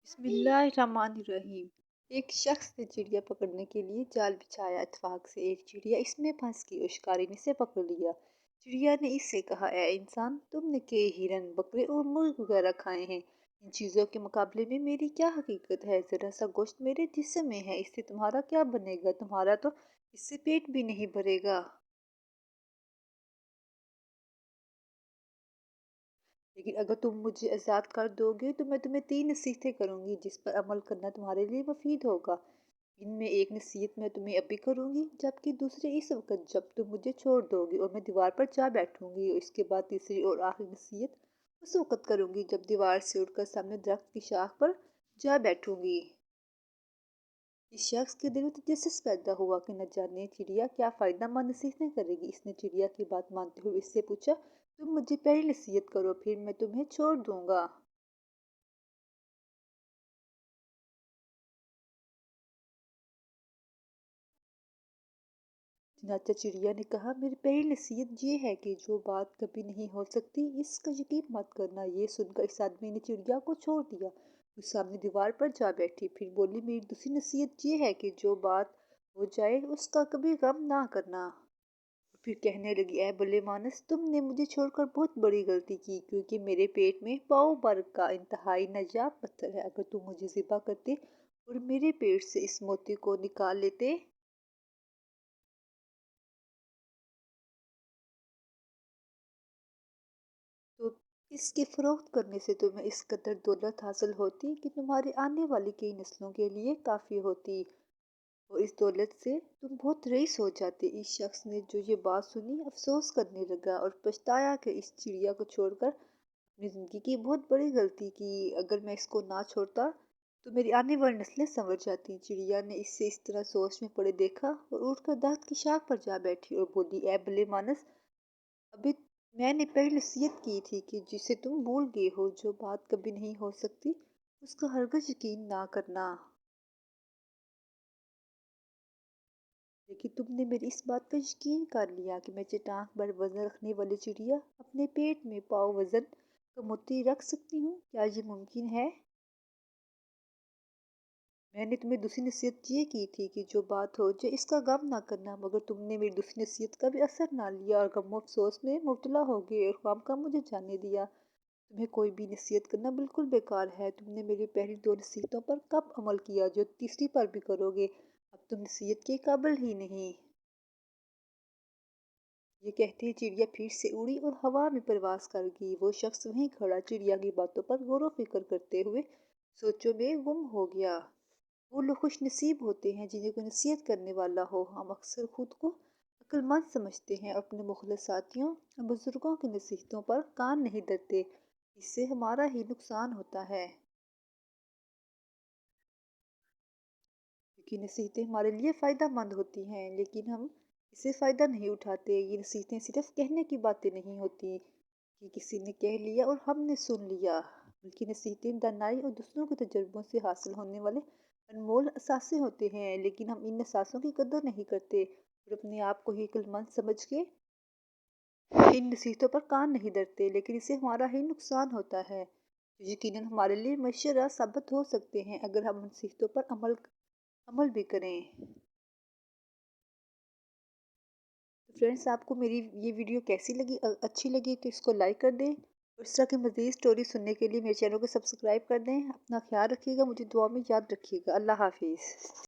बिस्मिल्लाहिर्रहमानिर्रहीम। एक शख्स ने चिड़िया पकड़ने के लिए जाल बिछाया। इत्तेफाक से एक चिड़िया इसमें फंस गई और शिकारी ने इसे पकड़ लिया। चिड़िया ने इससे कहा, ए इंसान, तुमने कई हिरन, बकरे और मुर्ग वगैरह खाए हैं। इन चीज़ों के मुकाबले में मेरी क्या हकीकत है? ज़रा सा गोश्त मेरे जिस्म में है, इससे तुम्हारा क्या बनेगा? तुम्हारा तो इससे पेट भी नहीं भरेगा। लेकिन अगर तुम मुझे आज़ाद कर दोगे तो मैं तुम्हें 3 नसीहतें करूंगी जिस पर अमल करना तुम्हारे लिए मुफीद होगा। इनमें एक नसीहत मैं तुम्हें अभी करूंगी, जबकि दूसरी इस वक्त जब तुम मुझे छोड़ दोगे और मैं दीवार पर जा बैठूंगी। और इसके बाद तीसरी और आखिरी नसीहत उस वक्त करूंगी जब दीवार से उठकर सामने दरख्त की शाख पर जा बैठूंगी। इस शख्स के दिल में तजस्सुस पैदा हुआ कि न जाने चिड़िया क्या फ़ायदा मंद नसीहतें करेगी। इसने चिड़िया की बात मानते हुए इससे पूछा, तुम मुझे पहली नसीहत करो, फिर मैं तुम्हें छोड़ दूंगा। चनाचा चिड़िया ने कहा, मेरी पहली नसीहत ये है कि जो बात कभी नहीं हो सकती इसका यकीन मत करना। ये सुनकर इस आदमी ने चिड़िया को छोड़ दिया। वो सामने दीवार पर जा बैठी। फिर बोली, मेरी दूसरी नसीहत ये है कि जो बात हो जाए उसका कभी गम ना करना। फिर कहने लगी, ऐ भले मानस, तुमने मुझे छोड़कर बहुत बड़ी गलती की, क्योंकि मेरे पेट में पाव भर का इंतहाई नायाब पत्थर है। अगर तुम मुझे ज़िबा करते और मेरे पेट से इस मोती को निकाल लेते तो इसके फ़रोख्त करने से तुम्हें इस कदर दौलत हासिल होती कि तुम्हारी आने वाली कई नस्लों के लिए काफ़ी होती, और इस दौलत से तुम बहुत रईस हो जाते। इस शख्स ने जो ये बात सुनी अफसोस करने लगा और पछताया कि इस चिड़िया को छोड़कर अपनी ज़िंदगी की बहुत बड़ी गलती की। अगर मैं इसको ना छोड़ता तो मेरी आने वाली नस्लें संवर जाती। चिड़िया ने इससे इस तरह सोच में पड़े देखा और उठकर दरख्त की शाख पर जा बैठी और बोली, ए भले मानस, अभी मैंने पहले नसीहत की थी कि जिसे तुम भूल गए हो, जो बात कभी नहीं हो सकती उसका हरगिज़ यकीन ना करना। लेकिन तुमने मेरी इस बात का यकीन कर लिया कि मैं चट्टान पर वजन रखने वाली चिड़िया अपने पेट में पाव वजन का मोती रख सकती हूँ। क्या ये मुमकिन है? मैंने तुम्हें दूसरी नसीहत ये की थी कि जो बात हो जाए इसका गम ना करना, मगर तुमने मेरी दूसरी नसीहत का भी असर ना लिया और गम अफसोस में मुबतला हो गए और ख्वाम का मुझे जाने दिया। तुम्हें कोई भी नसीहत करना बिल्कुल बेकार है। तुमने मेरी पहली 2 नसीहतों पर कब अमल किया जो तीसरी पर भी करोगे? अब तुम नसीहत के काबिल ही नहीं। ये कहते ही चिड़िया फिर से उड़ी और हवा में परवास कर गई। वो शख्स वहीं खड़ा चिड़िया की बातों पर गौर व फिक्र करते हुए सोचों में गुम हो गया। वो लोग खुश नसीब होते हैं जिन्हें कोई नसीहत करने वाला हो। हम अक्सर खुद को अक्लमंद समझते हैं और अपने मुखलिस साथियों और बुजुर्गों की नसीहतों पर कान नहीं धरते। इससे हमारा ही नुकसान होता है, क्योंकि नसीहतें हमारे लिए फ़ायदा मंद होती हैं लेकिन हम इससे फ़ायदा नहीं उठाते। ये नसीहतें सिर्फ कहने की बातें नहीं होती कि किसी ने कह लिया और हमने सुन लिया, बल्कि नसीहतें दानाई और दूसरों के तजुर्बों से हासिल होने वाले अनमोल असासे होते हैं। लेकिन हम इन असासों की कदर नहीं करते और अपने आप को ही अक्लमंद समझ के इन नसीहतों पर कान नहीं धरते, लेकिन इससे हमारा ही नुकसान होता है, जो यकीनन हमारे लिए मशरा साबित हो सकते हैं अगर हम नसीहतों पर अमल अमल भी करें। तो फ्रेंड्स, आपको मेरी ये वीडियो कैसी लगी? अच्छी लगी तो इसको लाइक कर दें और इस तरह की मज़ीद स्टोरी सुनने के लिए मेरे चैनल को सब्सक्राइब कर दें। अपना ख्याल रखिएगा, मुझे दुआ में याद रखिएगा। अल्लाह हाफिज़।